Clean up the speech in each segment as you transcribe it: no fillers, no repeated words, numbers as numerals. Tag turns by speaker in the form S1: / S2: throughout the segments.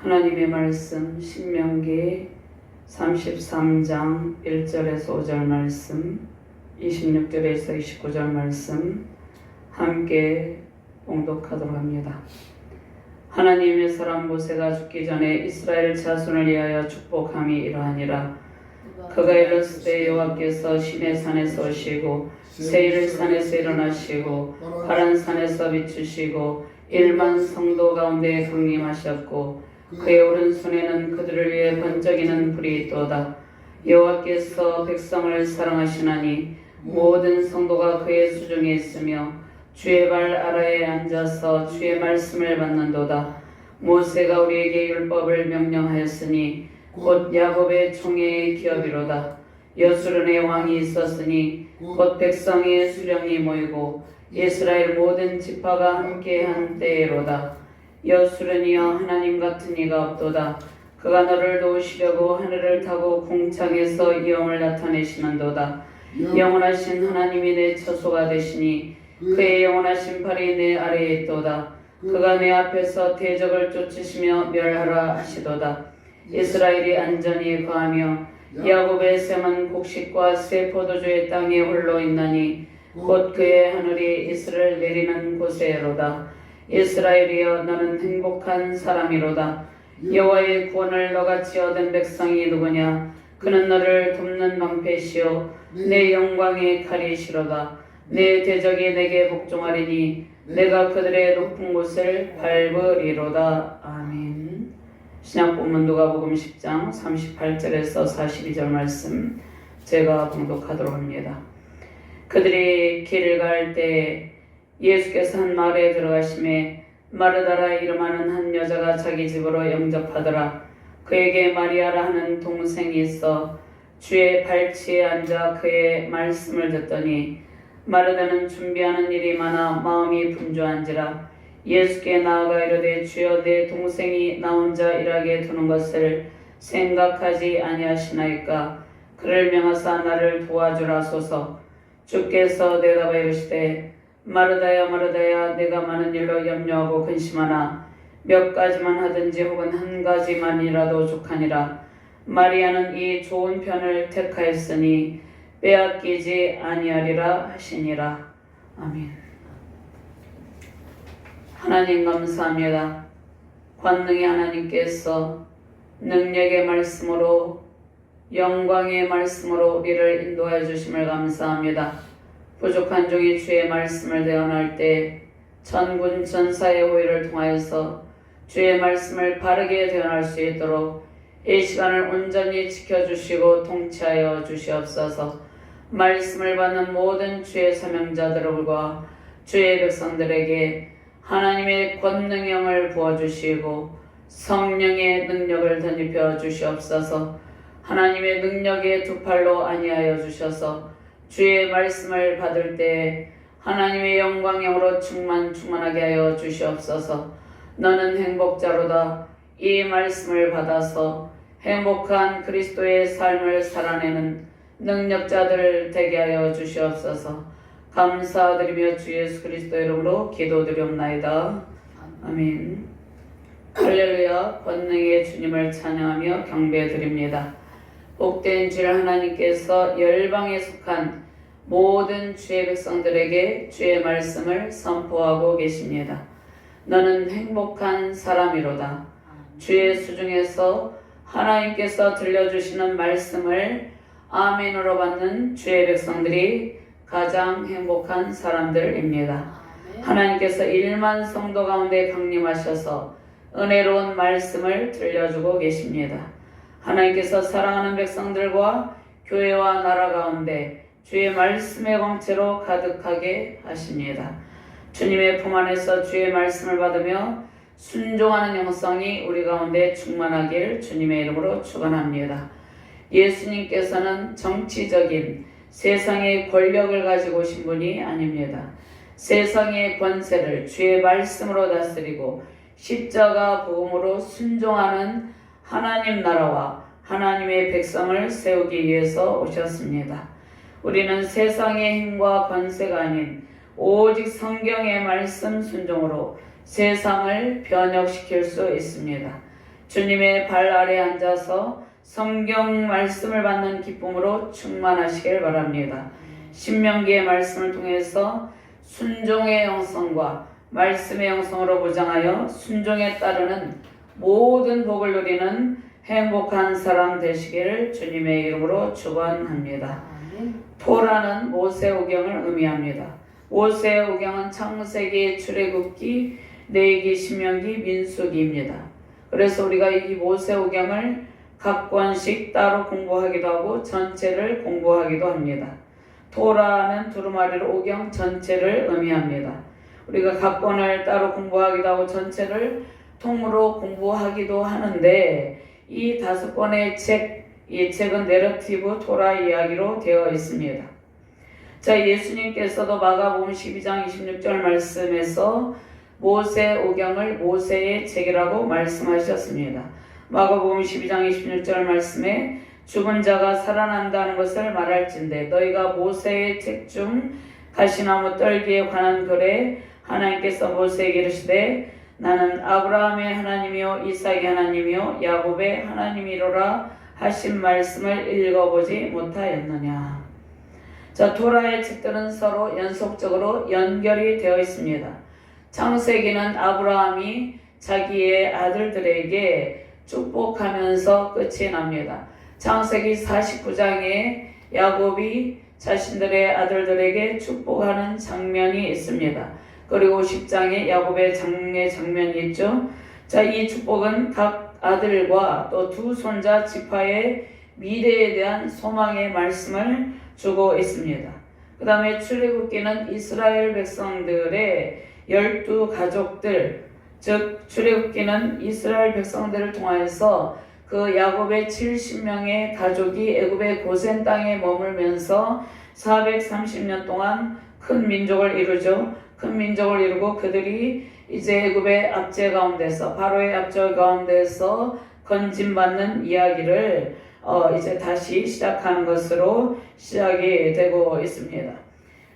S1: 하나님의 말씀 신명기 33장 1절에서 5절 말씀, 26절에서 29절 말씀 함께 봉독하도록 합니다. 하나님의 사람 모세가 죽기 전에 이스라엘 자손을 위하여 축복함이 이러하니라. 그가 일렀을 때 여호와께서 시내산에서 오시고 세일 산에서 일어나시고 파란 산에서 비추시고 1만 성도 가운데 강림하셨고 그의 오른손에는 그들을 위해 번쩍이는 불이 있도다. 여호와께서 백성을 사랑하시나니 모든 성도가 그의 수중에 있으며 주의 발 아래에 앉아서 주의 말씀을 받는도다. 모세가 우리에게 율법을 명령하였으니 곧 야곱의 총회의 기업이로다. 여수론의 왕이 있었으니 곧 백성의 수령이 모이고 이스라엘 모든 지파가 함께한 때로다. 여수론이여 하나님 같은 이가 없도다. 그가 너를 도우시려고 하늘을 타고 궁창에서 영을 나타내시는도다. 영원하신 하나님이 내 처소가 되시니 그의 영원하신 팔이 내 아래에 있도다. 그가 내 앞에서 대적을 쫓으시며 멸하라 하시도다. 이스라엘이 안전히 거하며 야곱의 샘은 곡식과 새 포도주의 땅에 홀로 있나니 곧 그의 하늘이 이슬을 내리는 곳에로다. 이스라엘이여 너는 행복한 사람이로다. 여호와의 구원을 너같이 얻은 백성이 누구냐? 그는 너를 돕는 방패시요 내 영광의 칼이시로다. 내 대적이 내게 복종하리니 내가 그들의 높은 곳을 밟으리로다. 아멘. 신약본문 누가복음 10장 38절에서 42절 말씀 제가 봉독하도록 합니다. 그들이 길을 갈 때 예수께서 한 마을에 들어가심에 마르다라 이름하는 한 여자가 자기 집으로 영접하더라. 그에게 마리아라 하는 동생이 있어 주의 발치에 앉아 그의 말씀을 듣더니 마르다는 준비하는 일이 많아 마음이 분주한지라. 예수께 나아가 이르되 주여 내 동생이 나 혼자 일하게 두는 것을 생각하지 아니하시나이까. 그를 명하사 나를 도와주라소서. 주께서 대답하여 이르시되 마르다야 마르다야 내가 많은 일로 염려하고 근심하나 몇 가지만 하든지 혹은 한 가지만이라도 족하니라. 마리아는 이 좋은 편을 택하였으니 빼앗기지 아니하리라 하시니라. 아멘. 하나님 감사합니다. 권능의 하나님께서 능력의 말씀으로 영광의 말씀으로 우리를 인도하여 주심을 감사합니다. 부족한 종이 주의 말씀을 대언할 때 천군 천사의 호의를 통하여서 주의 말씀을 바르게 대언할 수 있도록 이 시간을 온전히 지켜주시고 통치하여 주시옵소서. 말씀을 받는 모든 주의 사명자들과 주의 백성들에게 하나님의 권능의 영을 부어주시고 성령의 능력을 덧입혀 주시옵소서. 하나님의 능력의 두 팔로 안위하여 주셔서 주의 말씀을 받을 때 하나님의 영광영으로 충만하게 하여 주시옵소서. 너는 행복자로다. 이 말씀을 받아서 행복한 그리스도의 삶을 살아내는 능력자들 되게 하여 주시옵소서. 감사드리며 주 예수 그리스도의 이름으로 기도드리옵나이다. 아멘. 할렐루야. 권능의 주님을 찬양하며 경배드립니다. 복된 주 하나님께서 열방에 속한 모든 주의 백성들에게 주의 말씀을 선포하고 계십니다. 너는 행복한 사람이로다. 주의 수중에서 하나님께서 들려주시는 말씀을 아멘으로 받는 주의 백성들이 가장 행복한 사람들입니다. 하나님께서 1만 성도 가운데 강림하셔서 은혜로운 말씀을 들려주고 계십니다. 하나님께서 사랑하는 백성들과 교회와 나라 가운데 주의 말씀의 광채로 가득하게 하십니다. 주님의 품 안에서 주의 말씀을 받으며 순종하는 영성이 우리 가운데 충만하길 주님의 이름으로 축원합니다. 예수님께서는 정치적인 세상의 권력을 가지고 오신 분이 아닙니다. 세상의 권세를 주의 말씀으로 다스리고 십자가 복음으로 순종하는 하나님 나라와 하나님의 백성을 세우기 위해서 오셨습니다. 우리는 세상의 힘과 권세가 아닌 오직 성경의 말씀 순종으로 세상을 변혁시킬 수 있습니다. 주님의 발 아래 앉아서 성경 말씀을 받는 기쁨으로 충만하시길 바랍니다. 신명기의 말씀을 통해서 순종의 영성과 말씀의 영성으로 보장하여 순종에 따르는 모든 복을 누리는 행복한 사람 되시기를 주님의 이름으로 축원합니다. 토라는 모세오경을 의미합니다. 모세오경은 창세기, 출애굽기, 레위기, 신명기, 민수기입니다. 그래서 우리가 이 모세오경을 각 권씩 따로 공부하기도 하고 전체를 공부하기도 합니다. 토라는 두루마리로 오경 전체를 의미합니다. 우리가 각 권을 따로 공부하기도 하고 전체를 통으로 공부하기도 하는데 이 5권의 이 책은 내러티브 토라 이야기로 되어 있습니다. 자, 예수님께서도 마가복음 12장 26절 말씀에서 모세오경을 모세의 책이라고 말씀하셨습니다. 마가복음 12장 26절 말씀에 죽은 자가 살아난다는 것을 말할진대 너희가 모세의 책 중 가시나무 떨기에 관한 글에 하나님께서 모세에게 이르시되 나는 아브라함의 하나님이요 이삭의 하나님이요 야곱의 하나님이로라 하신 말씀을 읽어보지 못하였느냐. 자, 토라의 책들은 서로 연속적으로 연결이 되어 있습니다. 창세기는 아브라함이 자기의 아들들에게 축복하면서 끝이 납니다. 창세기 49장에 야곱이 자신들의 아들들에게 축복하는 장면이 있습니다. 그리고 10장에 야곱의 장면이 있죠. 자, 이 축복은 각 아들과 또 두 손자 지파의 미래에 대한 소망의 말씀을 주고 있습니다. 그 다음에 출애굽기는 이스라엘 백성들의 12가족들, 즉 출애굽기는 이스라엘 백성들을 통하여서 그 야곱의 70명의 가족이 애굽의 고센 땅에 머물면서 430년 동안 큰 민족을 이루죠. 큰 민족을 이루고 그들이 이제 애굽의 압제 가운데서 바로의 압제 가운데서 건진받는 이야기를 이제 다시 시작하는 것으로 시작이 되고 있습니다.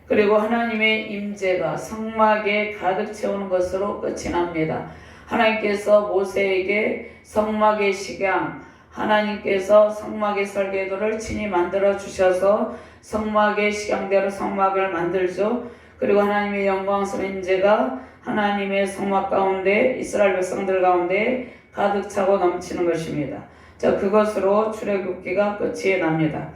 S1: 그리고 하나님의 임재가 성막에 가득 채우는 것으로 끝이 납니다. 하나님께서 모세에게 성막의 식양, 하나님께서 성막의 설계도를 친히 만들어 주셔서 성막의 식양대로 성막을 만들죠. 그리고 하나님의 영광스러운 임재가 하나님의 성막 가운데 이스라엘 백성들 가운데 가득 차고 넘치는 것입니다. 자, 그것으로 출애굽기가 끝이 납니다.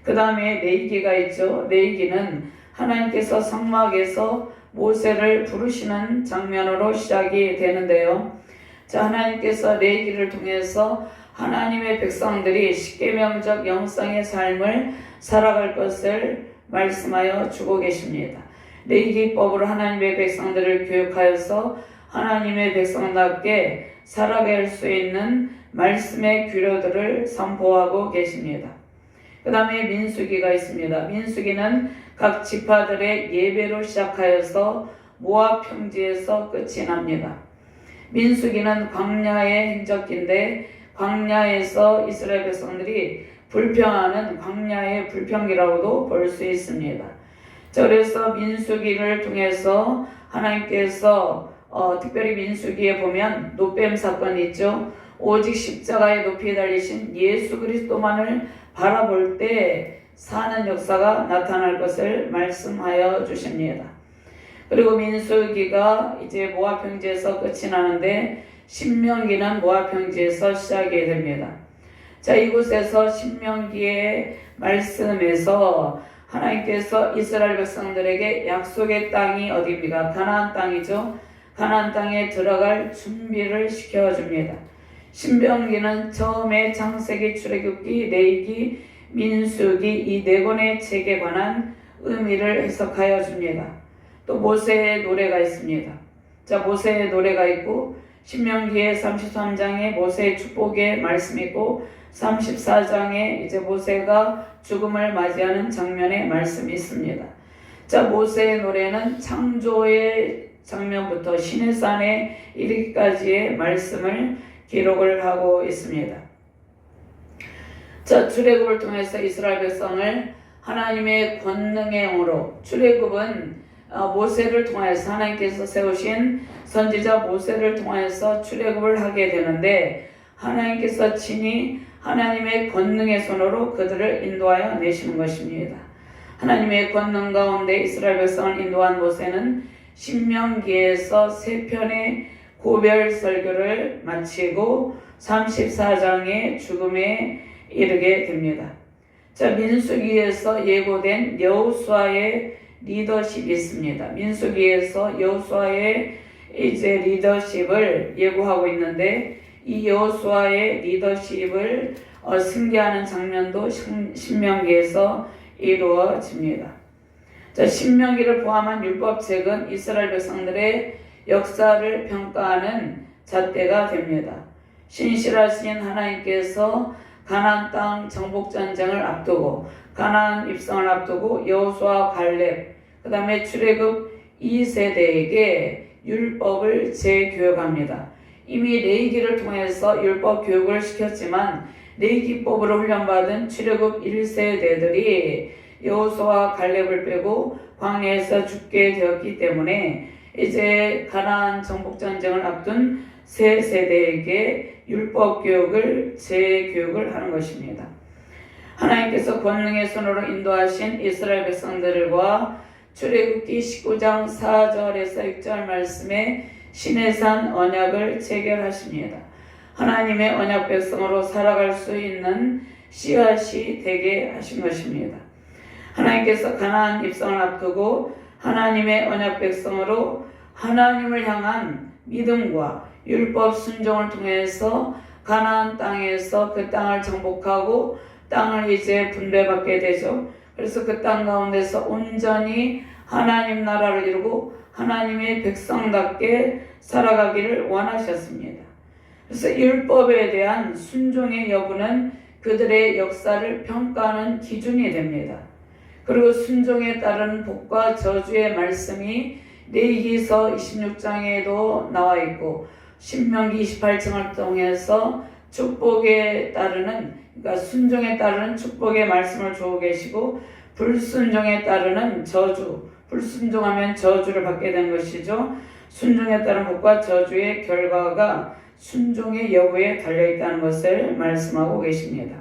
S1: 그 다음에 레위기가 있죠. 레위기는 하나님께서 성막에서 모세를 부르시는 장면으로 시작이 되는데요. 자, 하나님께서 레위기를 통해서 하나님의 백성들이 십계명적 영성의 삶을 살아갈 것을 말씀하여 주고 계십니다. 레위기법으로 하나님의 백성들을 교육하여서 하나님의 백성답게 살아갈 수 있는 말씀의 규례들을 선포하고 계십니다. 그 다음에 민수기가 있습니다. 민수기는 각 지파들의 예배로 시작하여서 모압 평지에서 끝이 납니다. 민수기는 광야의 행적기인데 광야에서 이스라엘 백성들이 불평하는 광야의 불평기라고도 볼 수 있습니다. 자, 그래서 민수기를 통해서 하나님께서 특별히 민수기에 보면 노뱀 사건이 있죠. 오직 십자가의 높이에 달리신 예수 그리스도만을 바라볼 때 사는 역사가 나타날 것을 말씀하여 주십니다. 그리고 민수기가 이제 모압 평지에서 끝이 나는데 신명기는 모압 평지에서 시작이 됩니다. 자, 이곳에서 신명기의 말씀에서 하나님께서 이스라엘 백성들에게 약속의 땅이 어디입니까? 가나안 땅이죠. 가나안 땅에 들어갈 준비를 시켜줍니다. 신명기는 처음에 창세기, 출애굽기, 레위기, 민수기 이 4권의 책에 관한 의미를 해석하여 줍니다. 또 모세의 노래가 있습니다. 자, 모세의 노래가 있고 신명기의 33장에 모세의 축복의 말씀이 있고 34장에 이제 모세가 죽음을 맞이하는 장면의 말씀이 있습니다. 자, 모세의 노래는 창조의 장면부터 시내산에 이르기까지의 말씀을 기록을 하고 있습니다. 자, 출애굽을 통해서 이스라엘 백성을 하나님의 권능의 영으로, 출애굽은 모세를 통해서 하나님께서 세우신 선지자 모세를 통해서 출애굽을 하게 되는데 하나님께서 친히 하나님의 권능의 손으로 그들을 인도하여 내시는 것입니다. 하나님의 권능 가운데 이스라엘 백성을 인도한 모세는 신명기에서 3편의 고별 설교를 마치고 34장의 죽음에 이르게 됩니다. 자, 민수기에서 예고된 여호수아의 리더십이 있습니다. 민수기에서 여호수아의 이제 리더십을 예고하고 있는데 이 여호수아의 리더십을 승계하는 장면도 신명기에서 이루어집니다. 자, 신명기를 포함한 율법책은 이스라엘 백성들의 역사를 평가하는 잣대가 됩니다. 신실하신 하나님께서 가나안 땅 정복 전쟁을 앞두고 가나안 입성을 앞두고 여호수아 갈렙 그 다음에 출애굽 2세대에게 율법을 재교육합니다. 이미 레위기를 통해서 율법 교육을 시켰지만 레위기법으로 훈련받은 출애굽 1세대들이 여호수아 갈렙을 빼고 광야에서 죽게 되었기 때문에 이제 가나안 정복 전쟁을 앞둔 새 세대에게 율법 교육을 재교육을 하는 것입니다. 하나님께서 권능의 손으로 인도하신 이스라엘 백성들과 출애굽기 19장 4절에서 6절 말씀에 시내산 언약을 체결하십니다. 하나님의 언약 백성으로 살아갈 수 있는 씨앗이 되게 하신 것입니다. 하나님께서 가나안 입성을 앞두고 하나님의 언약 백성으로 하나님을 향한 믿음과 율법 순종을 통해서 가나안 땅에서 그 땅을 정복하고 땅을 이제 분배받게 되죠. 그래서 그 땅 가운데서 온전히 하나님 나라를 이루고 하나님의 백성답게 살아가기를 원하셨습니다. 그래서 율법에 대한 순종의 여부는 그들의 역사를 평가하는 기준이 됩니다. 그리고 순종에 따른 복과 저주의 말씀이 레위기서 26장에도 나와 있고 신명기 28장을 통해서 축복에 따르는 그러니까 순종에 따르는 축복의 말씀을 주고 계시고 불순종에 따르는 저주, 불순종하면 저주를 받게 된 것이죠. 순종에 따른 복과 저주의 결과가 순종의 여부에 달려있다는 것을 말씀하고 계십니다.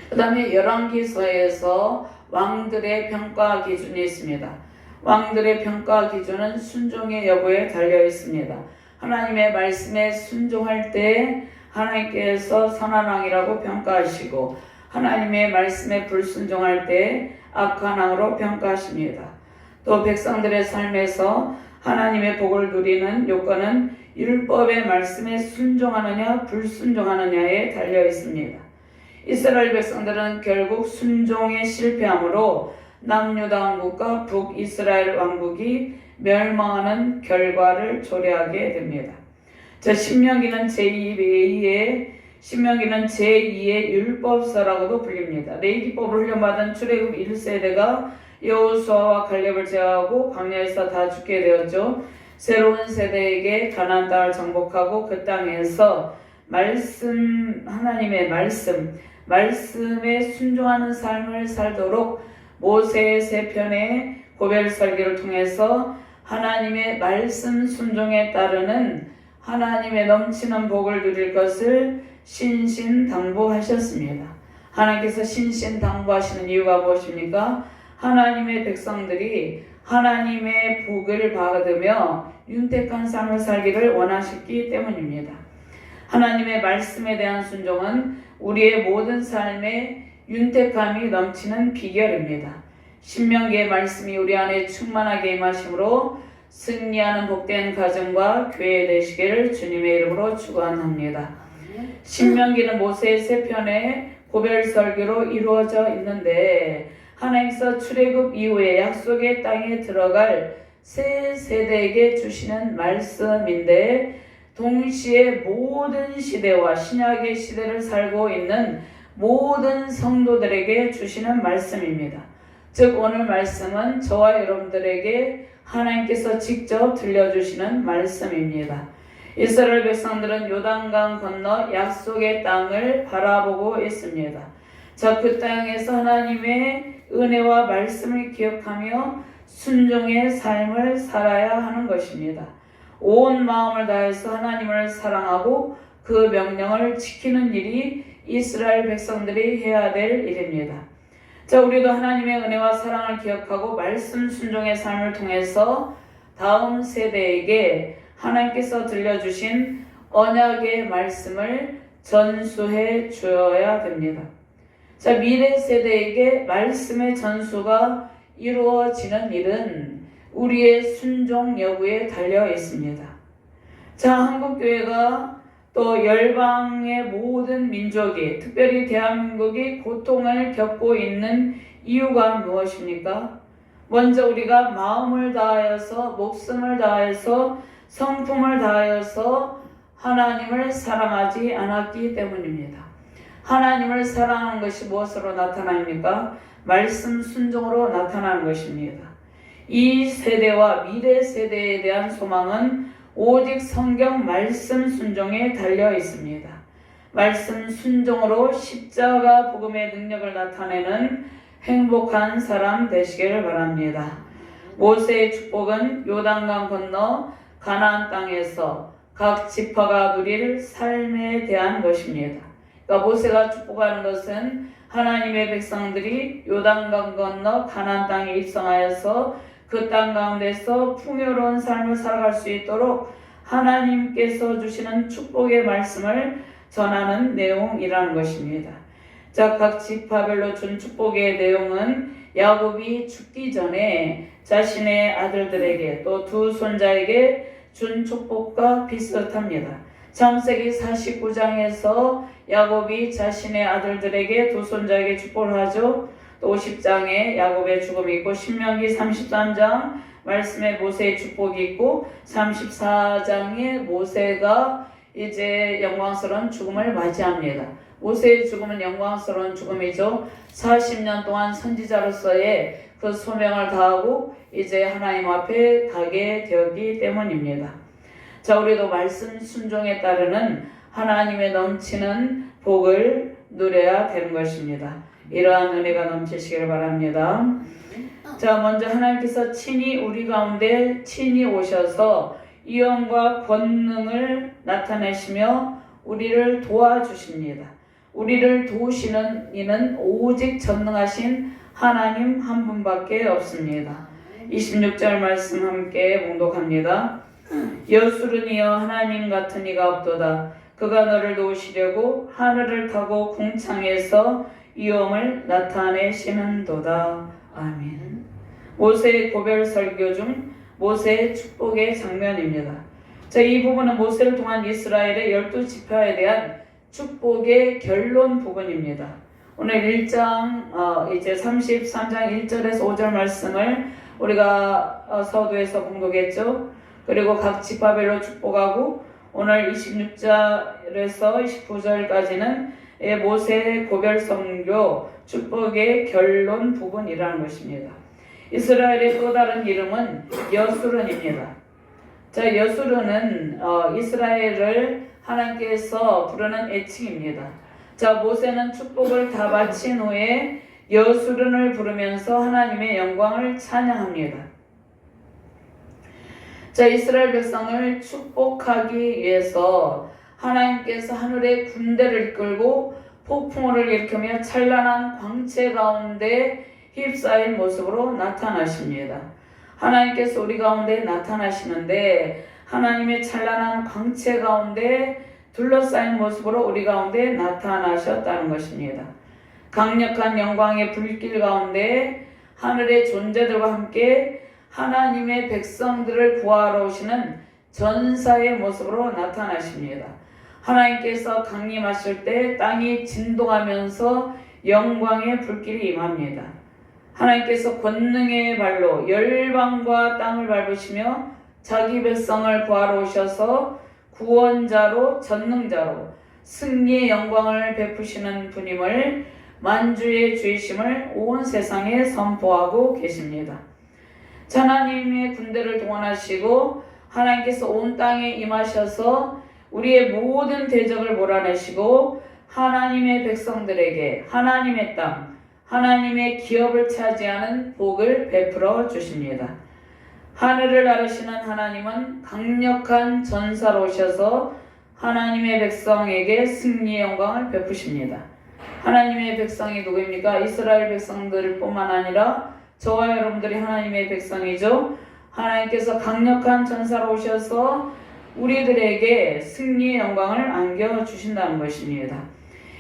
S1: 그 다음에 열왕기서에서 왕들의 평가 기준이 있습니다. 왕들의 평가 기준은 순종의 여부에 달려 있습니다. 하나님의 말씀에 순종할 때 하나님께서 선한 왕이라고 평가하시고 하나님의 말씀에 불순종할 때 악한 왕으로 평가하십니다. 또 백성들의 삶에서 하나님의 복을 누리는 요건은 율법의 말씀에 순종하느냐 불순종하느냐에 달려 있습니다. 이스라엘 백성들은 결국 순종에 실패함으로 남유다 왕국과 북이스라엘 왕국이 멸망하는 결과를 초래하게 됩니다. 자, 신명기는 제2의 율법서라고도 불립니다. 레위기법을 훈련받은 출애굽 1세대가 여호수아와 갈렙을 제하고 광야에서 다 죽게 되었죠. 새로운 세대에게 가나안 땅을 정복하고 그 땅에서 하나님의 말씀에 순종하는 삶을 살도록 모세의 3편의 고별 설교를 통해서 하나님의 말씀 순종에 따르는 하나님의 넘치는 복을 누릴 것을 신신당부하셨습니다. 하나님께서 신신당부하시는 이유가 무엇입니까? 하나님의 백성들이 하나님의 복을 받으며 윤택한 삶을 살기를 원하셨기 때문입니다. 하나님의 말씀에 대한 순종은 우리의 모든 삶에 윤택함이 넘치는 비결입니다. 신명기의 말씀이 우리 안에 충만하게 임하심으로 승리하는 복된 가정과 교회 되시기를 주님의 이름으로 축원합니다. 신명기는 모세의 3편의 고별 설교로 이루어져 있는데 하나님께서 출애굽 이후에 약속의 땅에 들어갈 새 세대에게 주시는 말씀인데 동시에 모든 시대와 신약의 시대를 살고 있는 모든 성도들에게 주시는 말씀입니다. 즉 오늘 말씀은 저와 여러분들에게 하나님께서 직접 들려주시는 말씀입니다. 이스라엘 백성들은 요단강 건너 약속의 땅을 바라보고 있습니다. 자, 그 땅에서 하나님의 은혜와 말씀을 기억하며 순종의 삶을 살아야 하는 것입니다. 온 마음을 다해서 하나님을 사랑하고 그 명령을 지키는 일이 이스라엘 백성들이 해야 될 일입니다. 자, 우리도 하나님의 은혜와 사랑을 기억하고 말씀 순종의 삶을 통해서 다음 세대에게 하나님께서 들려주신 언약의 말씀을 전수해 주어야 됩니다. 자, 미래 세대에게 말씀의 전수가 이루어지는 일은 우리의 순종 여부에 달려 있습니다. 자, 한국교회가 또 열방의 모든 민족이, 특별히 대한민국이 고통을 겪고 있는 이유가 무엇입니까? 먼저 우리가 마음을 다하여서, 목숨을 다하여서, 성품을 다하여서 하나님을 사랑하지 않았기 때문입니다. 하나님을 사랑하는 것이 무엇으로 나타납니까? 말씀 순종으로 나타나는 것입니다. 이 세대와 미래 세대에 대한 소망은 오직 성경 말씀 순종에 달려 있습니다. 말씀 순종으로 십자가 복음의 능력을 나타내는 행복한 사람 되시기를 바랍니다. 모세의 축복은 요단강 건너 가나안 땅에서 각 지파가 누릴 삶에 대한 것입니다. 그러니까 모세가 축복하는 것은 하나님의 백성들이 요단강 건너 가나안 땅에 입성하여서 그 땅 가운데서 풍요로운 삶을 살아갈 수 있도록 하나님께서 주시는 축복의 말씀을 전하는 내용이라는 것입니다. 자, 각 지파별로 준 축복의 내용은 야곱이 죽기 전에 자신의 아들들에게 또 두 손자에게 준 축복과 비슷합니다. 창세기 49장에서 야곱이 자신의 아들들에게 두 손자에게 축복을 하죠. 또 50장에 야곱의 죽음이 있고, 신명기 33장 말씀에 모세의 축복이 있고, 34장에 모세가 이제 영광스러운 죽음을 맞이합니다. 모세의 죽음은 영광스러운 죽음이죠. 40년 동안 선지자로서의 그 소명을 다하고 이제 하나님 앞에 가게 되었기 때문입니다. 자, 우리도 말씀 순종에 따르는 하나님의 넘치는 복을 누려야 되는 것입니다. 이러한 은혜가 넘치시기를 바랍니다. 자, 먼저 하나님께서 친히 우리 가운데 친히 오셔서 위엄과 권능을 나타내시며 우리를 도와주십니다. 우리를 도우시는 이는 오직 전능하신 하나님 한 분밖에 없습니다. 26절 말씀 함께 봉독합니다. 여술은 이여 하나님 같은 이가 없도다. 그가 너를 도우시려고 하늘을 타고 궁창에서 위엄을 나타내시는도다. 아멘. 모세의 고별 설교 중 모세의 축복의 장면입니다. 자, 이 부분은 모세를 통한 이스라엘의 12지파에 대한 축복의 결론 부분입니다. 오늘 1장 이제 33장 1절에서 5절 말씀을 우리가 서두에서 봉독했죠. 그리고 각 지파별로 축복하고 오늘 26절에서 29절까지는 모세의 고별 선교 축복의 결론 부분이라는 것입니다. 이스라엘의 또 다른 이름은 여수론입니다. 자, 여수론은 이스라엘을 하나님께서 부르는 애칭입니다. 자, 모세는 축복을 다 마친 후에 여수론을 부르면서 하나님의 영광을 찬양합니다. 자, 이스라엘 백성을 축복하기 위해서 하나님께서 하늘의 군대를 이끌고 폭풍우를 일으키며 찬란한 광채 가운데 휩싸인 모습으로 나타나십니다. 하나님께서 우리 가운데 나타나시는데 하나님의 찬란한 광채 가운데 둘러싸인 모습으로 우리 가운데 나타나셨다는 것입니다. 강력한 영광의 불길 가운데 하늘의 존재들과 함께 하나님의 백성들을 구하러 오시는 전사의 모습으로 나타나십니다. 하나님께서 강림하실 때 땅이 진동하면서 영광의 불길이 임합니다. 하나님께서 권능의 발로 열방과 땅을 밟으시며 자기 백성을 구하러 오셔서 구원자로 전능자로 승리의 영광을 베푸시는 분임을 만주의 주이심을 온 세상에 선포하고 계십니다. 하나님의 군대를 동원하시고 하나님께서 온 땅에 임하셔서 우리의 모든 대적을 몰아내시고 하나님의 백성들에게 하나님의 땅, 하나님의 기업을 차지하는 복을 베풀어 주십니다. 하늘을 나르시는 하나님은 강력한 전사로 오셔서 하나님의 백성에게 승리의 영광을 베푸십니다. 하나님의 백성이 누구입니까? 이스라엘 백성들 뿐만 아니라 저와 여러분들이 하나님의 백성이죠. 하나님께서 강력한 전사로 오셔서 우리들에게 승리의 영광을 안겨주신다는 것입니다.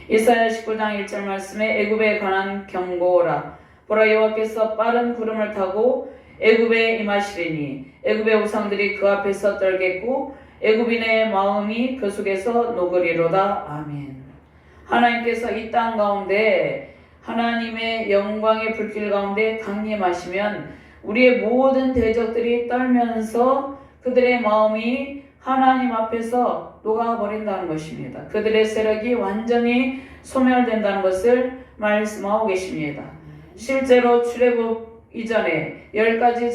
S1: 이사야 19장 1절 말씀에 애굽에 관한 경고라. 보라, 여호와께서 빠른 구름을 타고 애굽에 임하시리니 애굽의 우상들이 그 앞에서 떨겠고 애굽인의 마음이 그 속에서 녹으리로다. 아멘. 하나님께서 이 땅 가운데 하나님의 영광의 불길 가운데 강림하시면 우리의 모든 대적들이 떨면서 그들의 마음이 하나님 앞에서 녹아버린다는 것입니다. 그들의 세력이 완전히 소멸된다는 것을 말씀하고 계십니다. 실제로 출애굽 이전에 10가지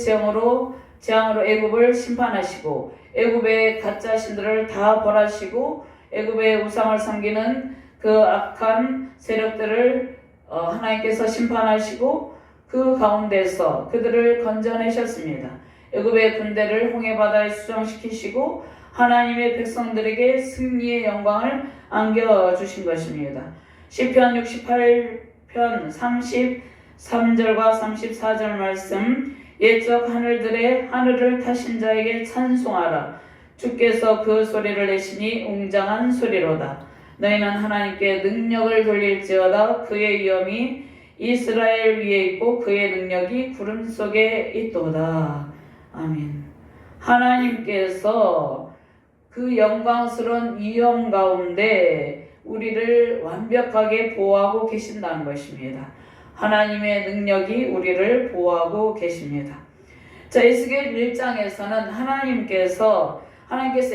S1: 재앙으로 애굽을 심판하시고 애굽의 가짜 신들을 다 벌하시고 애굽의 우상을 섬기는 그 악한 세력들을 하나님께서 심판하시고 그 가운데서 그들을 건져내셨습니다. 애굽의 군대를 홍해바다에 수정시키시고 하나님의 백성들에게 승리의 영광을 안겨주신 것입니다. 시편 68편 33절과 34절 말씀, 옛적 하늘을 타신 자에게 찬송하라. 주께서 그 소리를 내시니 웅장한 소리로다. 너희는 하나님께 능력을 돌릴지어다. 그의 위엄이 이스라엘 위에 있고 그의 능력이 구름 속에 있도다. 아멘. 하나님께서 그 영광스러운 위엄 가운데 우리를 완벽하게 보호하고 계신다는 것입니다. 하나님의 능력이 우리를 보호하고 계십니다. 자, 에스겔 1장에서는 하나님께서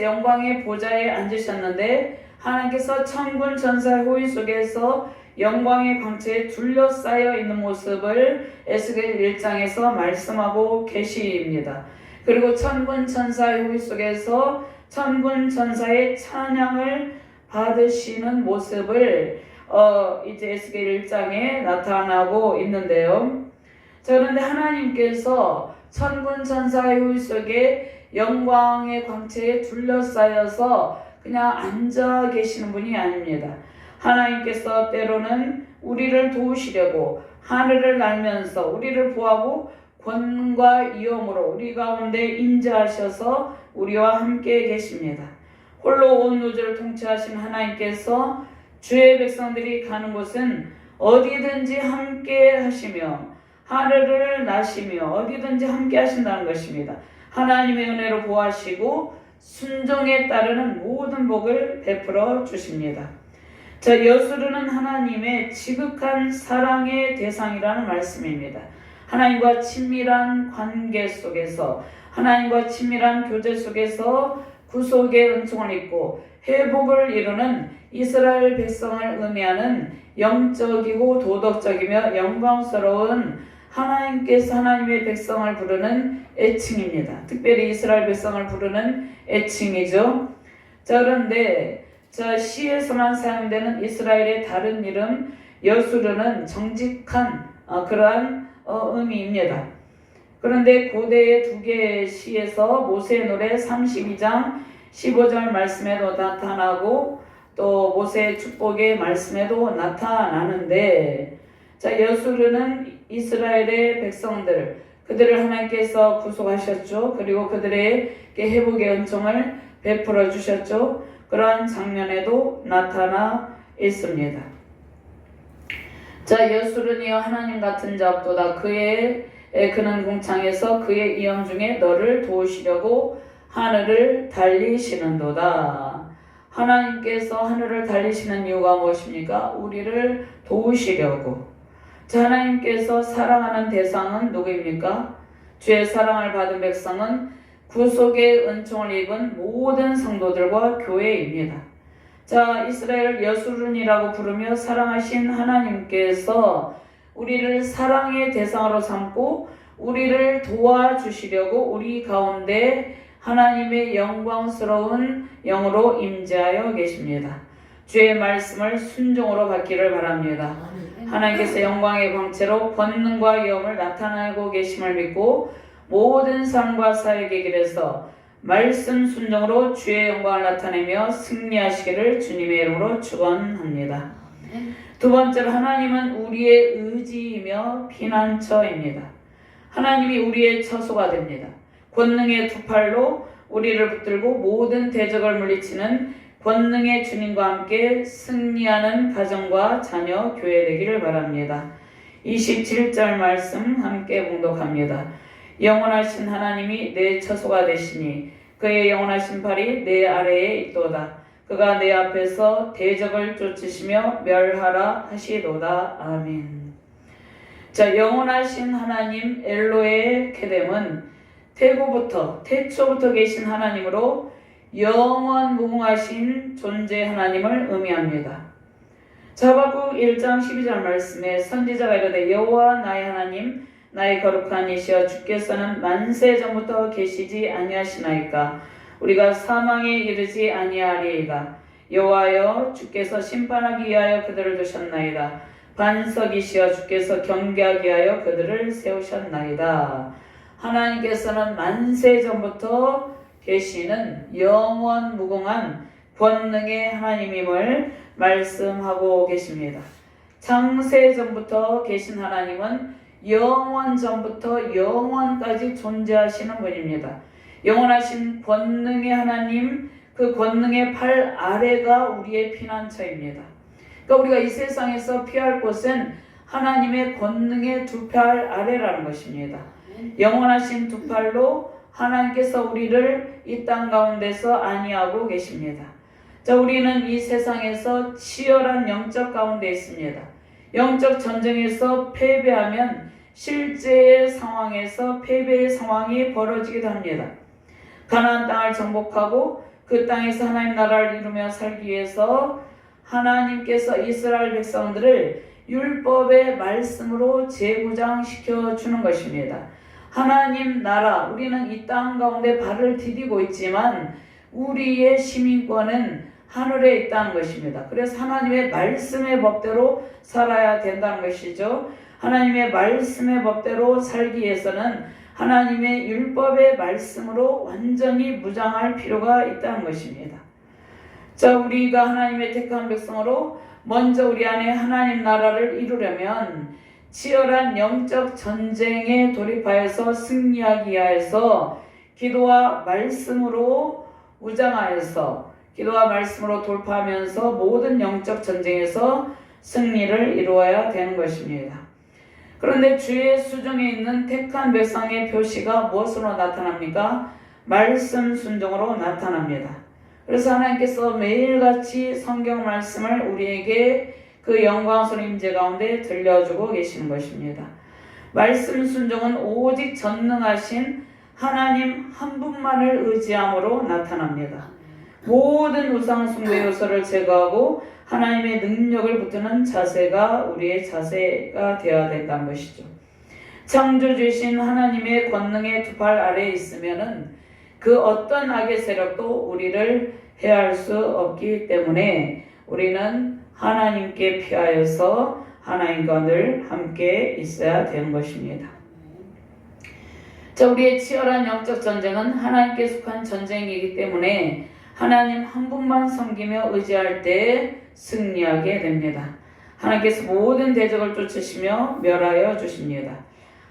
S1: 영광의 보좌에 앉으셨는데 하나님께서 천군 천사의 호위 속에서 영광의 광채에 둘러싸여 있는 모습을 에스겔 1장에서 말씀하고 계십니다. 그리고 천군 천사의 호위 속에서 천군 천사의 찬양을 받으시는 모습을 이제 에스겔 1장에 나타나고 있는데요. 자, 그런데 하나님께서 천군 천사의 호위 속에 영광의 광채에 둘러싸여서 그냥 앉아 계시는 분이 아닙니다. 하나님께서 때로는 우리를 도우시려고 하늘을 날면서 우리를 보호하고 권능과 위엄으로 우리 가운데 임재하셔서 우리와 함께 계십니다. 홀로 온 우주를 통치하신 하나님께서 주의 백성들이 가는 곳은 어디든지 함께 하시며 하늘을 나시며 어디든지 함께 하신다는 것입니다. 하나님의 은혜로 보호하시고 순종에 따르는 모든 복을 베풀어 주십니다. 자, 여수르는 하나님의 지극한 사랑의 대상이라는 말씀입니다. 하나님과 친밀한 관계 속에서, 하나님과 친밀한 교제 속에서 구속의 은총을 입고 회복을 이루는 이스라엘 백성을 의미하는 영적이고 도덕적이며 영광스러운 하나님께서 하나님의 백성을 부르는 애칭입니다. 특별히 이스라엘 백성을 부르는 애칭이죠. 자, 그런데 시에서만 사용되는 이스라엘의 다른 이름 여수르는 정직한 그러한 의미입니다. 그런데 고대의 두 개의 시에서 모세의 노래 32장 15절 말씀에도 나타나고 또 모세의 축복의 말씀에도 나타나는데, 자, 여수르는 이스라엘의 백성들, 그들을 하나님께서 구속하셨죠. 그리고 그들에게 회복의 은총을 베풀어 주셨죠. 그러한 장면에도 나타나 있습니다. 자, 여수르니여 하나님 같은 자 없도다. 그는 궁창에서 그의 위엄 중에 너를 도우시려고 하늘을 달리시는도다. 하나님께서 하늘을 달리시는 이유가 무엇입니까? 우리를 도우시려고. 자, 하나님께서 사랑하는 대상은 누구입니까? 주의 사랑을 받은 백성은 구속의 은총을 입은 모든 성도들과 교회입니다. 자, 이스라엘 여수른이라고 부르며 사랑하신 하나님께서 우리를 사랑의 대상으로 삼고 우리를 도와주시려고 우리 가운데 하나님의 영광스러운 영으로 임재하여 계십니다. 주의 말씀을 순종으로 받기를 바랍니다. 하나님께서 영광의 광채로 권능과 위엄을 나타내고 계심을 믿고 모든 삶과 사역의 길에서 말씀 순종으로 주의 영광을 나타내며 승리하시기를 주님의 이름으로 축원합니다. 두 번째로 하나님은 우리의 의지이며 피난처입니다. 하나님이 우리의 처소가 됩니다. 권능의 두 팔로 우리를 붙들고 모든 대적을 물리치는 권능의 주님과 함께 승리하는 가정과 자녀 교회 되기를 바랍니다. 27절 말씀 함께 봉독합니다. 영원하신 하나님이 내 처소가 되시니 그의 영원하신 팔이 내 아래에 있도다. 그가 내 앞에서 대적을 쫓으시며 멸하라 하시도다. 아멘. 자, 영원하신 하나님 엘로에 케뎀은 태초부터 계신 하나님으로 영원 무궁하신 존재 하나님을 의미합니다. 하박국 1장 12절 말씀에 선지자가 이르되 여호와 나의 하나님 나의 거룩한 이시여 주께서는 만세 전부터 계시지 아니하시나이까 우리가 사망에 이르지 아니하리이다. 여호와여 주께서 심판하기 위하여 그들을 두셨나이다. 반석이시여 주께서 경계하기 위하여 그들을 세우셨나이다. 하나님께서는 만세 전부터 계시는 영원 무궁한 권능의 하나님임을 말씀하고 계십니다. 창세 전부터 계신 하나님은 영원 전부터 영원까지 존재하시는 분입니다. 영원하신 권능의 하나님, 그 권능의 팔 아래가 우리의 피난처입니다. 그러니까 우리가 이 세상에서 피할 곳은 하나님의 권능의 두 팔 아래라는 것입니다. 영원하신 두 팔로 하나님께서 우리를 이 땅 가운데서 안위하고 계십니다. 자, 우리는 이 세상에서 치열한 영적 가운데 있습니다. 영적 전쟁에서 패배하면 실제의 상황에서 패배의 상황이 벌어지기도 합니다. 가나안 땅을 정복하고 그 땅에서 하나님 나라를 이루며 살기 위해서 하나님께서 이스라엘 백성들을 율법의 말씀으로 재구장시켜 주는 것입니다. 하나님 나라, 우리는 이 땅 가운데 발을 디디고 있지만 우리의 시민권은 하늘에 있다는 것입니다. 그래서 하나님의 말씀의 법대로 살아야 된다는 것이죠. 하나님의 말씀의 법대로 살기 위해서는 하나님의 율법의 말씀으로 완전히 무장할 필요가 있다는 것입니다. 자, 우리가 하나님의 택한 백성으로 먼저 우리 안에 하나님 나라를 이루려면 치열한 영적 전쟁에 돌입하여서 승리하기 위하여서 기도와 말씀으로 무장하여서 기도와 말씀으로 돌파하면서 모든 영적 전쟁에서 승리를 이루어야 되는 것입니다. 그런데 주의 수중에 있는 택한 백성의 표시가 무엇으로 나타납니까? 말씀 순종으로 나타납니다. 그래서 하나님께서 매일같이 성경 말씀을 우리에게 그 영광스러운 임재 가운데 들려주고 계시는 것입니다. 말씀 순종은 오직 전능하신 하나님 한 분만을 의지함으로 나타납니다. 모든 우상 숭배 요소를 제거하고 하나님의 능력을 붙드는 자세가 우리의 자세가 되어야 된다는 것이죠. 창조주신 하나님의 권능의 두 팔 아래에 있으면은 그 어떤 악의 세력도 우리를 해할 수 없기 때문에 우리는 하나님께 피하여서 하나님과 늘 함께 있어야 되는 것입니다. 자, 우리의 치열한 영적 전쟁은 하나님께 속한 전쟁이기 때문에 하나님 한 분만 섬기며 의지할 때 승리하게 됩니다. 하나님께서 모든 대적을 쫓으시며 멸하여 주십니다.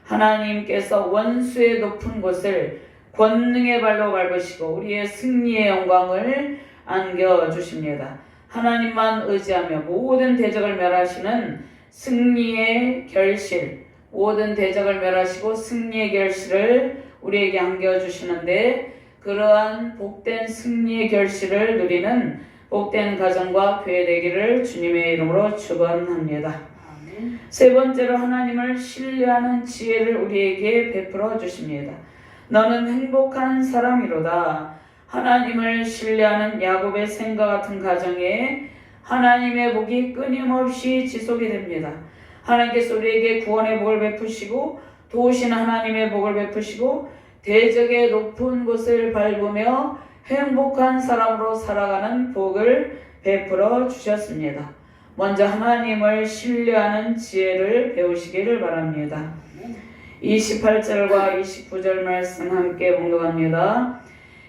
S1: 하나님께서 원수의 높은 곳을 권능의 발로 밟으시고 우리의 승리의 영광을 안겨주십니다. 하나님만 의지하며 모든 대적을 멸하시는 승리의 결실, 모든 대적을 멸하시고 승리의 결실을 우리에게 안겨주시는데 그러한 복된 승리의 결실을 누리는 복된 가정과 교회 되기를 주님의 이름으로 축원합니다. 세 번째로 하나님을 신뢰하는 지혜를 우리에게 베풀어 주십니다. 너는 행복한 사람이로다. 하나님을 신뢰하는 야곱의 생과 같은 가정에 하나님의 복이 끊임없이 지속이 됩니다. 하나님께서 우리에게 구원의 복을 베푸시고 도우시는 하나님의 복을 베푸시고 대적의 높은 곳을 밟으며 행복한 사람으로 살아가는 복을 베풀어 주셨습니다. 먼저 하나님을 신뢰하는 지혜를 배우시기를 바랍니다. 28절과 29절 말씀 함께 봉독합니다.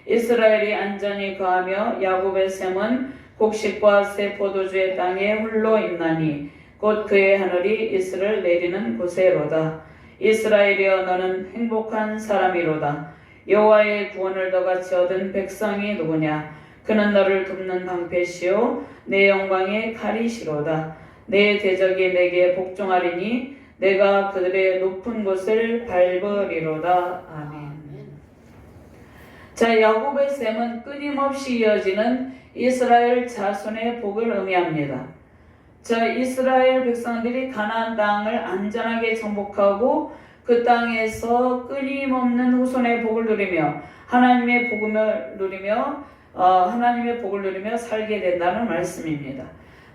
S1: 이스라엘이 안전히 거하며 야곱의 셈은 곡식과 새 포도주의 땅에 홀로 있나니 곧 그의 하늘이 이슬을 내리는 곳에로다. 이스라엘이여 너는 행복한 사람이로다. 여호와의 구원을 너같이 얻은 백성이 누구냐? 그는 너를 돕는 방패시요 내 영광의 칼이시로다. 내 대적이 내게 복종하리니 내가 그들의 높은 곳을 밟으리로다. 아멘. 자, 야곱의 셈은 끊임없이 이어지는 이스라엘 자손의 복을 의미합니다. 자, 이스라엘 백성들이 가나안 땅을 안전하게 정복하고 그 땅에서 끊임없는 후손의 복을 누리며 하나님의 복을 누리며 살게 된다는 말씀입니다.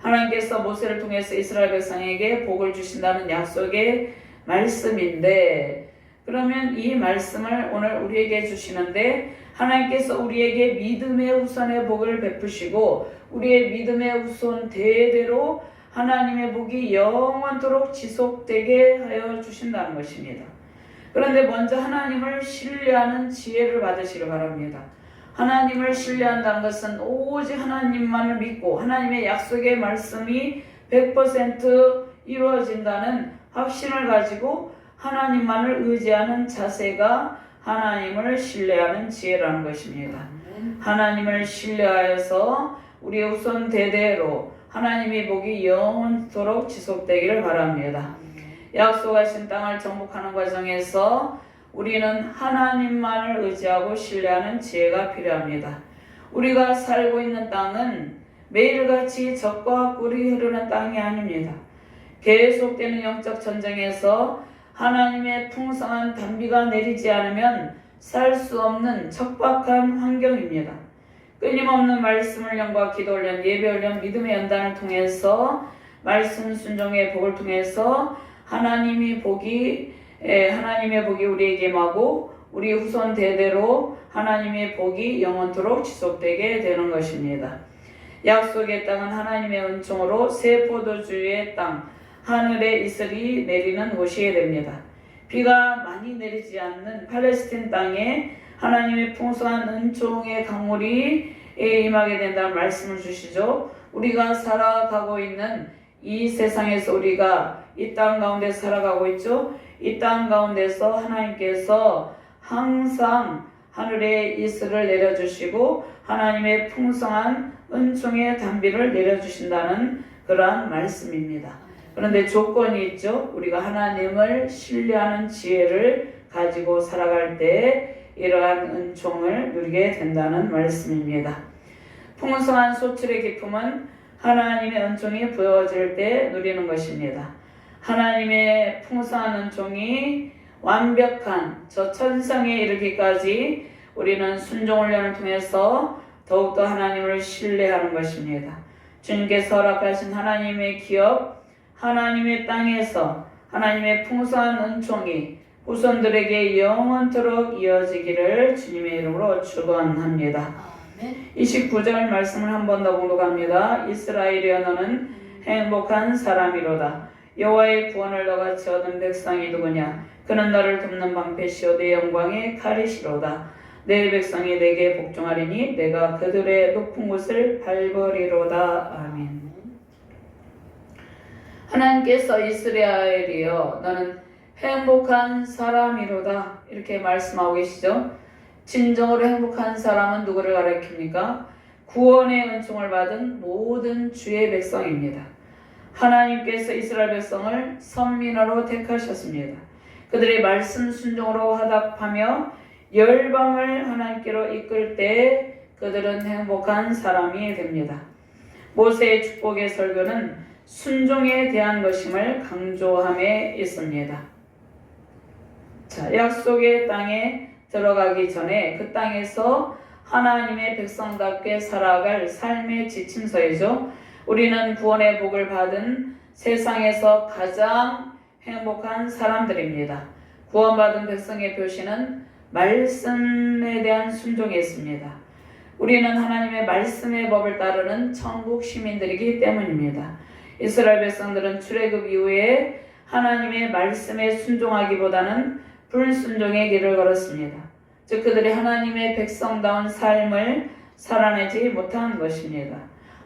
S1: 하나님께서 모세를 통해서 이스라엘 백성에게 복을 주신다는 약속의 말씀인데, 그러면 이 말씀을 오늘 우리에게 주시는데 하나님께서 우리에게 믿음의 후손의 복을 베푸시고 우리의 믿음의 후손 대대로 하나님의 복이 영원토록 지속되게 하여 주신다는 것입니다. 그런데 먼저 하나님을 신뢰하는 지혜를 받으시기 바랍니다. 하나님을 신뢰한다는 것은 오직 하나님만을 믿고 하나님의 약속의 말씀이 100% 이루어진다는 확신을 가지고 하나님만을 의지하는 자세가 하나님을 신뢰하는 지혜라는 것입니다. 하나님을 신뢰하여서 우리의 후손 대대로 하나님의 복이 영원토록 지속되기를 바랍니다. 약속하신 땅을 정복하는 과정에서 우리는 하나님만을 의지하고 신뢰하는 지혜가 필요합니다. 우리가 살고 있는 땅은 매일같이 적과 꿀이 흐르는 땅이 아닙니다. 계속되는 영적 전쟁에서 하나님의 풍성한 단비가 내리지 않으면 살 수 없는 척박한 환경입니다. 끊임없는 말씀을 연과 기도 훈련, 예배 훈련, 믿음의 연단을 통해서 말씀 순종의 복을 통해서 하나님의 복이 우리에게 임하고 우리 후손 대대로 하나님의 복이 영원토록 지속되게 되는 것입니다. 약속의 땅은 하나님의 은총으로 새 포도주의 땅, 하늘의 이슬이 내리는 곳이 됩니다. 비가 많이 내리지 않는 팔레스틴 땅에 하나님의 풍성한 은총의 강물이 임하게 된다는 말씀을 주시죠. 우리가 살아가고 있는 이 세상에서 우리가 이 땅 가운데 살아가고 있죠. 이 땅 가운데서 하나님께서 항상 하늘의 이슬을 내려주시고 하나님의 풍성한 은총의 단비를 내려주신다는 그러한 말씀입니다. 그런데 조건이 있죠. 우리가 하나님을 신뢰하는 지혜를 가지고 살아갈 때 이러한 은총을 누리게 된다는 말씀입니다. 풍성한 소출의 기쁨은 하나님의 은총이 부어질 때 누리는 것입니다. 하나님의 풍성한 은총이 완벽한 저 천상에 이르기까지 우리는 순종훈련을 통해서 더욱더 하나님을 신뢰하는 것입니다. 주님께서 허락하신 하나님의 기업, 하나님의 땅에서 하나님의 풍성한 은총이 후손들에게 영원토록 이어지기를 주님의 이름으로 축원합니다. 29절 말씀을 한 번 더 봉독합니다. 이스라엘이여 너는 행복한 사람이로다. 여호와의 구원을 너같이 얻은 백성이 누구냐? 그는 너를 돕는 방패시오 내 영광의 칼이시로다. 내 백성이 내게 복종하리니 내가 그들의 높은 곳을 밟으리로다. 아멘. 하나님께서 이스라엘이여 너는 행복한 사람이로다 이렇게 말씀하고 계시죠. 진정으로 행복한 사람은 누구를 가리킵니까? 구원의 은총을 받은 모든 주의 백성입니다. 하나님께서 이스라엘 백성을 선민으로 택하셨습니다. 그들의 말씀 순종으로 화답하며 열방을 하나님께로 이끌 때 그들은 행복한 사람이 됩니다. 모세의 축복의 설교는 순종에 대한 것임을 강조함에 있습니다. 자, 약속의 땅에 들어가기 전에 그 땅에서 하나님의 백성답게 살아갈 삶의 지침서이죠. 우리는 구원의 복을 받은 세상에서 가장 행복한 사람들입니다. 구원받은 백성의 표시는 말씀에 대한 순종이 있습니다. 우리는 하나님의 말씀의 법을 따르는 천국 시민들이기 때문입니다. 이스라엘 백성들은 출애굽 이후에 하나님의 말씀에 순종하기보다는 불순종의 길을 걸었습니다. 즉 그들이 하나님의 백성다운 삶을 살아내지 못한 것입니다.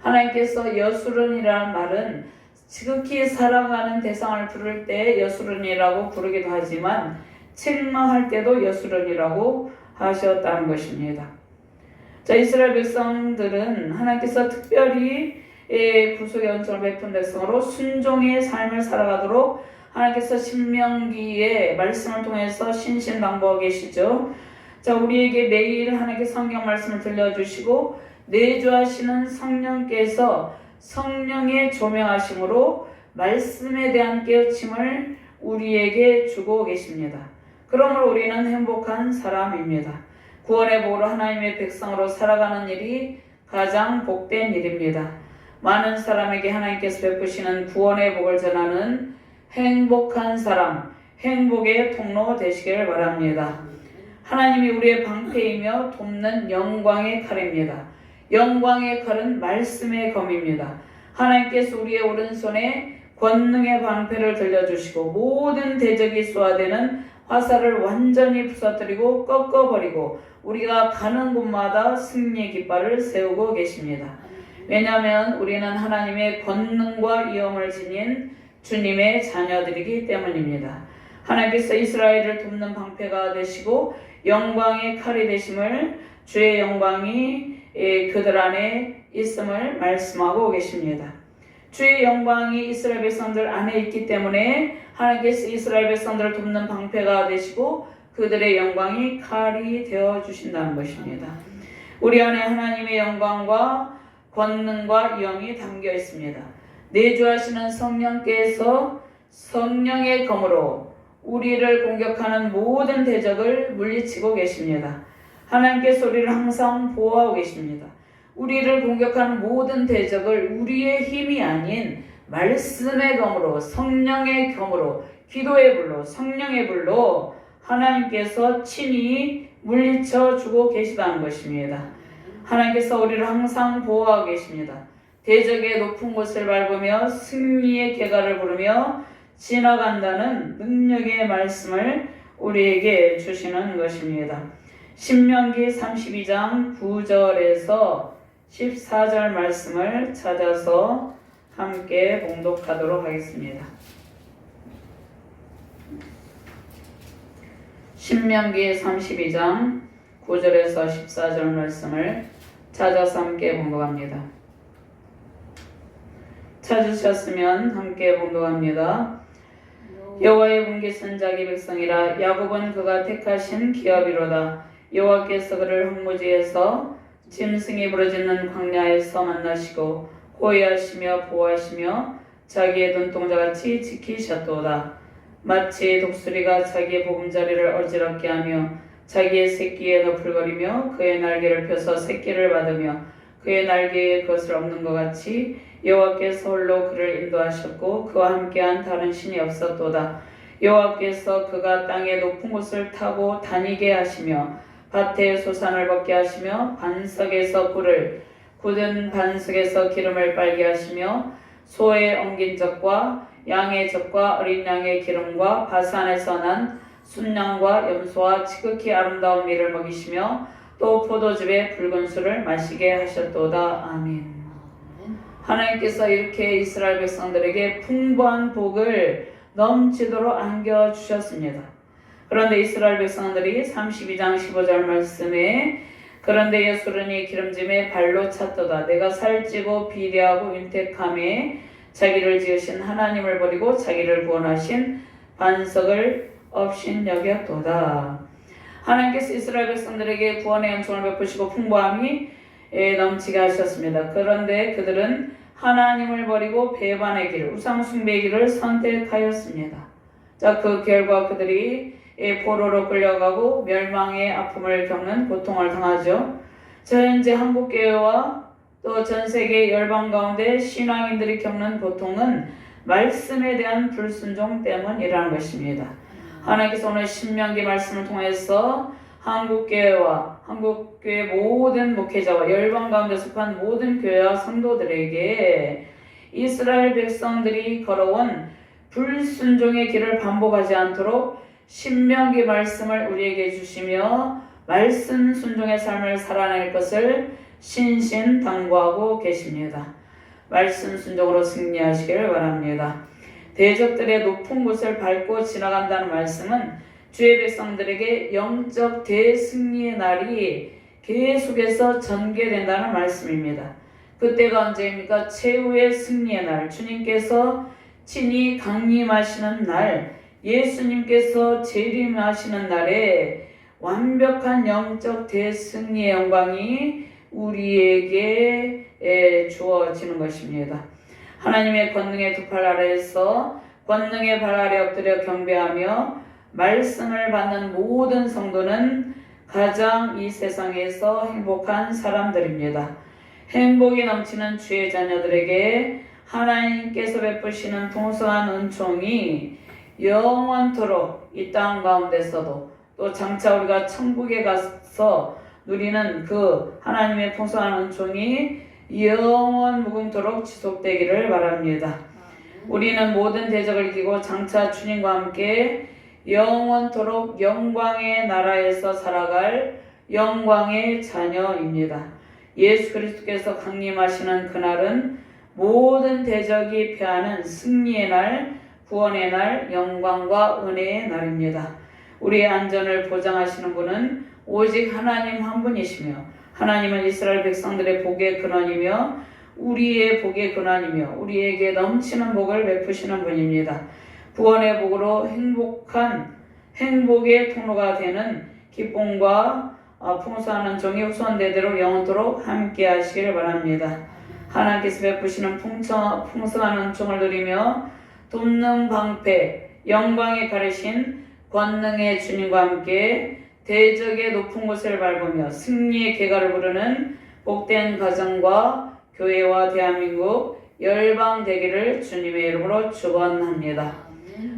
S1: 하나님께서 여수론이라는 말은 지극히 사랑하는 대상을 부를 때 여수론이라고 부르기도 하지만 책망할 때도 여수론이라고 하셨다는 것입니다. 자, 이스라엘 백성들은 하나님께서 특별히 구속의 은총을 베푼 백성으로 순종의 삶을 살아가도록 하나님께서 신명기의 말씀을 통해서 신신당부하고 계시죠. 자, 우리에게 매일 하나님께 성경 말씀을 들려주시고 내주하시는 성령께서 성령의 조명하심으로 말씀에 대한 깨우침을 우리에게 주고 계십니다. 그러므로 우리는 행복한 사람입니다. 구원의 복으로 하나님의 백성으로 살아가는 일이 가장 복된 일입니다. 많은 사람에게 하나님께서 베푸시는 구원의 복을 전하는 행복한 사람, 행복의 통로 되시길 바랍니다. 하나님이 우리의 방패이며 돕는 영광의 칼입니다. 영광의 칼은 말씀의 검입니다. 하나님께서 우리의 오른손에 권능의 방패를 들려주시고 모든 대적이 쏘아대는 화살을 완전히 부서뜨리고 꺾어버리고 우리가 가는 곳마다 승리의 깃발을 세우고 계십니다. 왜냐하면 우리는 하나님의 권능과 위엄을 지닌 주님의 자녀들이기 때문입니다. 하나님께서 이스라엘을 돕는 방패가 되시고 영광의 칼이 되심을 주의 영광이 그들 안에 있음을 말씀하고 계십니다. 주의 영광이 이스라엘 백성들 안에 있기 때문에 하나님께서 이스라엘 백성들을 돕는 방패가 되시고 그들의 영광이 칼이 되어 주신다는 것입니다. 우리 안에 하나님의 영광과 권능과 영이 담겨 있습니다. 내주하시는 성령께서 성령의 검으로 우리를 공격하는 모든 대적을 물리치고 계십니다. 하나님께서 우리를 항상 보호하고 계십니다. 우리를 공격하는 모든 대적을 우리의 힘이 아닌 말씀의 검으로, 성령의 검으로, 기도의 불로, 성령의 불로 하나님께서 친히 물리쳐 주고 계시다는 것입니다. 하나님께서 우리를 항상 보호하고 계십니다. 대적의 높은 곳을 밟으며 승리의 계가를 부르며 지나간다는 능력의 말씀을 우리에게 주시는 것입니다. 신명기 32장 9절에서 14절 말씀을 찾아서 함께 봉독하도록 하겠습니다. 신명기 32장 9절에서 14절 말씀을 찾아서 함께 봉독합니다. 찾으셨으면 함께 봉독합니다. 여호와의 분깃은 자기 백성이라. 야곱은 그가 택하신 기업이로다. 여호와께서 그를 흑무지에서 짐승이 부르짖는 광야에서 만나시고 호위하시며 보호하시며 자기의 눈동자같이 지키셨도다. 마치 독수리가 자기의 보금자리를 어지럽게 하며 자기의 새끼에 너풀거리며 그의 날개를 펴서 새끼를 받으며 그의 날개에 그것을 얻는 것 같이 여호와께서 홀로 그를 인도하셨고 그와 함께한 다른 신이 없었도다. 여호와께서 그가 땅의 높은 곳을 타고 다니게 하시며 밭에 소산을 벗게 하시며 반석에서 꿀을 굳은 반석에서 기름을 빨게 하시며 소의 엉긴 젖과 양의 젖과 어린 양의 기름과 바산에서 난 순양과 염소와 지극히 아름다운 밀을 먹이시며 또 포도즙에 붉은 술을 마시게 하셨도다. 아멘. 하나님께서 이렇게 이스라엘 백성들에게 풍부한 복을 넘치도록 안겨주셨습니다. 그런데 이스라엘 백성들이 32장 15절 말씀에 그런데 여수론이 기름짐에 발로 찼도다. 내가 살찌고 비대하고 윤택함에 자기를 지으신 하나님을 버리고 자기를 구원하신 반석을 업신여겼도다. 하나님께서 이스라엘 백성들에게 구원의 은총을 베푸시고 풍부함이 넘치게 하셨습니다. 그런데 그들은 하나님을 버리고 배반의 길, 우상 숭배의 길을 선택하였습니다. 자, 그 결과 그들이 포로로 끌려가고 멸망의 아픔을 겪는 고통을 당하죠. 자, 현재 한국교회와 또 전 세계 열방 가운데 신앙인들이 겪는 고통은 말씀에 대한 불순종 때문이라는 것입니다. 하나님께서 오늘 신명기 말씀을 통해서 한국교회와 한국교회 모든 목회자와 열방 가운데 속한 모든 교회와 성도들에게 이스라엘 백성들이 걸어온 불순종의 길을 반복하지 않도록 신명기 말씀을 우리에게 주시며 말씀 순종의 삶을 살아낼 것을 신신당부하고 계십니다. 말씀 순종으로 승리하시기를 바랍니다. 대적들의 높은 곳을 밟고 지나간다는 말씀은 주의 백성들에게 영적 대승리의 날이 계속해서 전개된다는 말씀입니다. 그때가 언제입니까? 최후의 승리의 날, 주님께서 친히 강림하시는 날, 예수님께서 재림하시는 날에 완벽한 영적 대승리의 영광이 우리에게 주어지는 것입니다. 하나님의 권능의 두 팔 아래에서 권능의 발 아래 엎드려 경배하며 말씀을 받는 모든 성도는 가장 이 세상에서 행복한 사람들입니다. 행복이 넘치는 주의 자녀들에게 하나님께서 베푸시는 풍성한 은총이 영원토록 이 땅 가운데서도 또 장차 우리가 천국에 가서 누리는 그 하나님의 풍성한 은총이 영원 무궁토록 지속되기를 바랍니다. 우리는 모든 대적을 이기고 장차 주님과 함께 영원토록 영광의 나라에서 살아갈 영광의 자녀입니다. 예수 그리스도께서 강림하시는 그날은 모든 대적이 패하는 승리의 날, 구원의 날, 영광과 은혜의 날입니다. 우리의 안전을 보장하시는 분은 오직 하나님 한 분이시며 하나님은 이스라엘 백성들의 복의 근원이며 우리의 복의 근원이며 우리에게 넘치는 복을 베푸시는 분입니다. 구원의 복으로 행복의 통로가 되는 기쁨과 풍성한 은총이 후손대대로 영원토록 함께 하시기를 바랍니다. 하나님께서 베푸시는 풍성한 은총을 누리며 돕는 방패, 영광에 가르신 권능의 주님과 함께 대적의 높은 곳을 밟으며 승리의 계가를 부르는 복된 가정과 교회와 대한민국 열방 되기를 주님의 이름으로 축원합니다.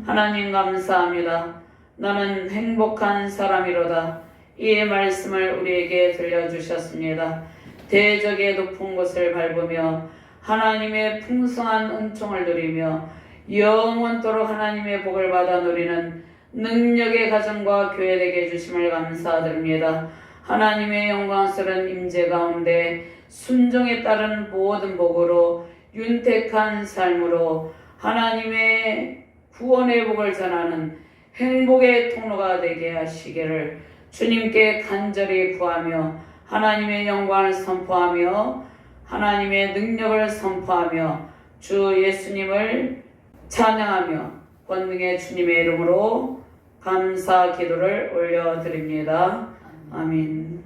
S1: 하나님 감사합니다. 너는 행복한 사람이로다. 이 말씀을 우리에게 들려주셨습니다. 대적의 높은 곳을 밟으며 하나님의 풍성한 은총을 누리며 영원토록 하나님의 복을 받아 누리는 능력의 가정과 교회 되게 해주심을 감사드립니다. 하나님의 영광스러운 임재 가운데 순종에 따른 모든 복으로 윤택한 삶으로 하나님의 구원의 복을 전하는 행복의 통로가 되게 하시기를 주님께 간절히 구하며 하나님의 영광을 선포하며 하나님의 능력을 선포하며 주 예수님을 찬양하며 권능의 주님의 이름으로 감사 기도를 올려드립니다. 아멘.